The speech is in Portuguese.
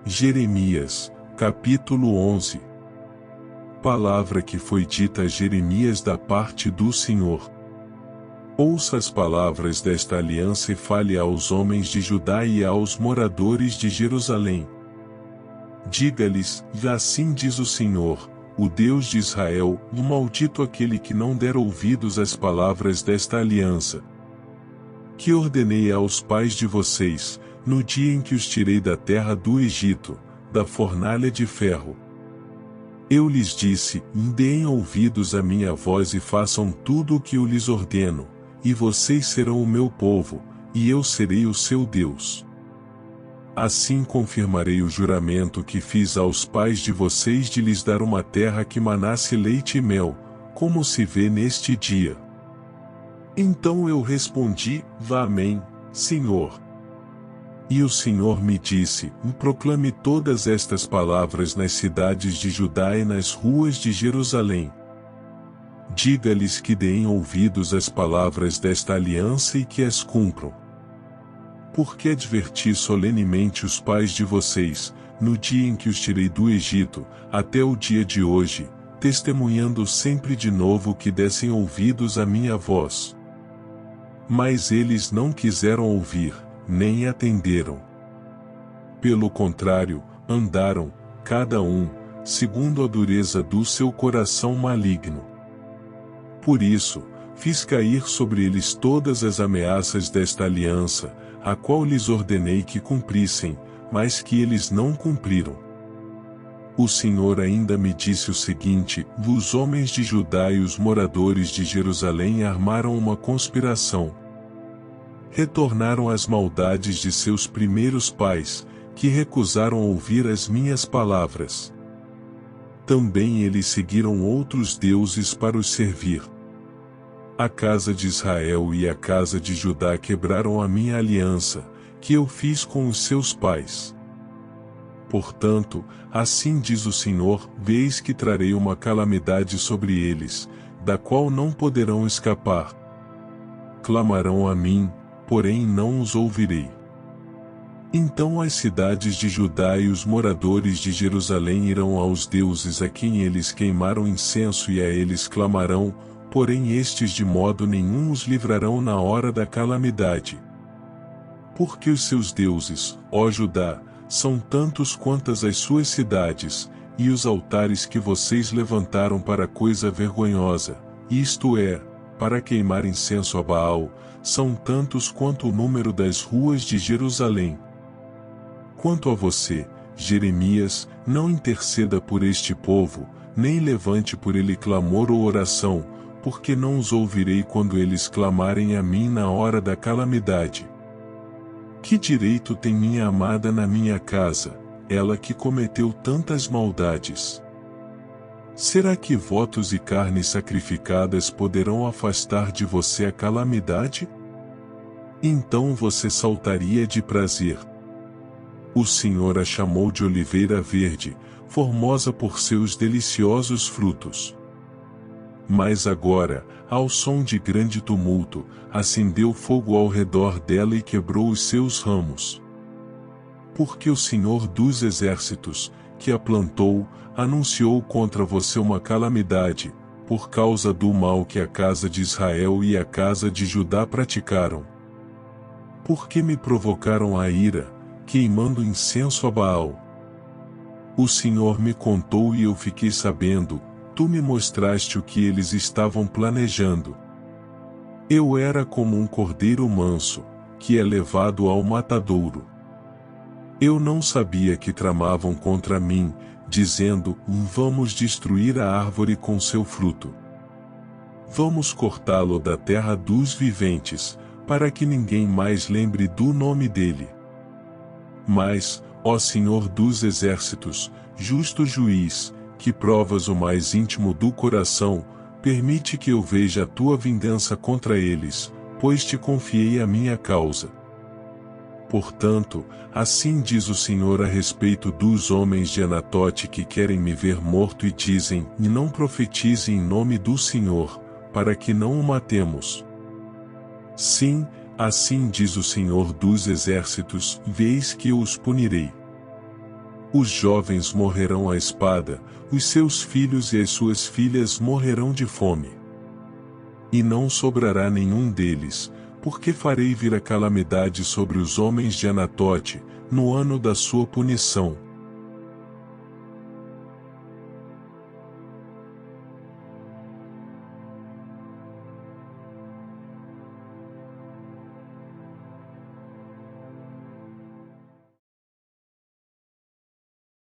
Jeremias, capítulo 11. Palavra que foi dita a Jeremias da parte do Senhor. Ouça as palavras desta aliança e fale aos homens de Judá e aos moradores de Jerusalém. Diga-lhes, assim diz o Senhor, o Deus de Israel, o maldito aquele que não der ouvidos às palavras desta aliança, que ordenei aos pais de vocês, no dia em que os tirei da terra do Egito, da fornalha de ferro. Eu lhes disse, deem ouvidos à minha voz e façam tudo o que eu lhes ordeno, e vocês serão o meu povo, e eu serei o seu Deus. Assim confirmarei o juramento que fiz aos pais de vocês de lhes dar uma terra que manasse leite e mel, como se vê neste dia. Então eu respondi, Amém, Senhor. E o Senhor me disse, proclame todas estas palavras nas cidades de Judá e nas ruas de Jerusalém. Diga-lhes que deem ouvidos às palavras desta aliança e que as cumpram. Porque adverti solenemente os pais de vocês, no dia em que os tirei do Egito, até o dia de hoje, testemunhando sempre de novo que dessem ouvidos à minha voz. Mas eles não quiseram ouvir, nem atenderam. Pelo contrário, andaram, cada um, segundo a dureza do seu coração maligno. Por isso, fiz cair sobre eles todas as ameaças desta aliança, a qual lhes ordenei que cumprissem, mas que eles não cumpriram. O Senhor ainda me disse o seguinte, os homens de Judá e os moradores de Jerusalém armaram uma conspiração. Retornaram às maldades de seus primeiros pais, que recusaram ouvir as minhas palavras. Também eles seguiram outros deuses para os servir. A casa de Israel e a casa de Judá quebraram a minha aliança, que eu fiz com os seus pais. Portanto, assim diz o Senhor, eis que trarei uma calamidade sobre eles, da qual não poderão escapar. Clamarão a mim, porém não os ouvirei. Então as cidades de Judá e os moradores de Jerusalém irão aos deuses a quem eles queimaram incenso e a eles clamarão, porém estes de modo nenhum os livrarão na hora da calamidade. Porque os seus deuses, ó Judá, são tantos quantas as suas cidades, e os altares que vocês levantaram para coisa vergonhosa, isto é, para queimar incenso a Baal, são tantos quanto o número das ruas de Jerusalém. Quanto a você, Jeremias, não interceda por este povo, nem levante por ele clamor ou oração, porque não os ouvirei quando eles clamarem a mim na hora da calamidade. Que direito tem minha amada na minha casa, ela que cometeu tantas maldades? Será que votos e carnes sacrificadas poderão afastar de você a calamidade? Então você saltaria de prazer. O Senhor a chamou de oliveira verde, formosa por seus deliciosos frutos. Mas agora, ao som de grande tumulto, acendeu fogo ao redor dela e quebrou os seus ramos. Porque o Senhor dos Exércitos, que a plantou, anunciou contra você uma calamidade, por causa do mal que a casa de Israel e a casa de Judá praticaram. Porque me provocaram a ira, queimando incenso a Baal. O Senhor me contou e eu fiquei sabendo, tu me mostraste o que eles estavam planejando. Eu era como um cordeiro manso, que é levado ao matadouro. Eu não sabia que tramavam contra mim, dizendo, vamos destruir a árvore com seu fruto. Vamos cortá-lo da terra dos viventes, para que ninguém mais lembre do nome dele. Mas, ó Senhor dos Exércitos, justo juiz, que provas o mais íntimo do coração, permite que eu veja a tua vingança contra eles, pois te confiei a minha causa. Portanto, assim diz o Senhor a respeito dos homens de Anatote que querem me ver morto e dizem, e não profetize em nome do Senhor, para que não o matemos. Sim, assim diz o Senhor dos Exércitos, eis que eu os punirei. Os jovens morrerão à espada, os seus filhos e as suas filhas morrerão de fome. E não sobrará nenhum deles, porque farei vir a calamidade sobre os homens de Anatote, no ano da sua punição,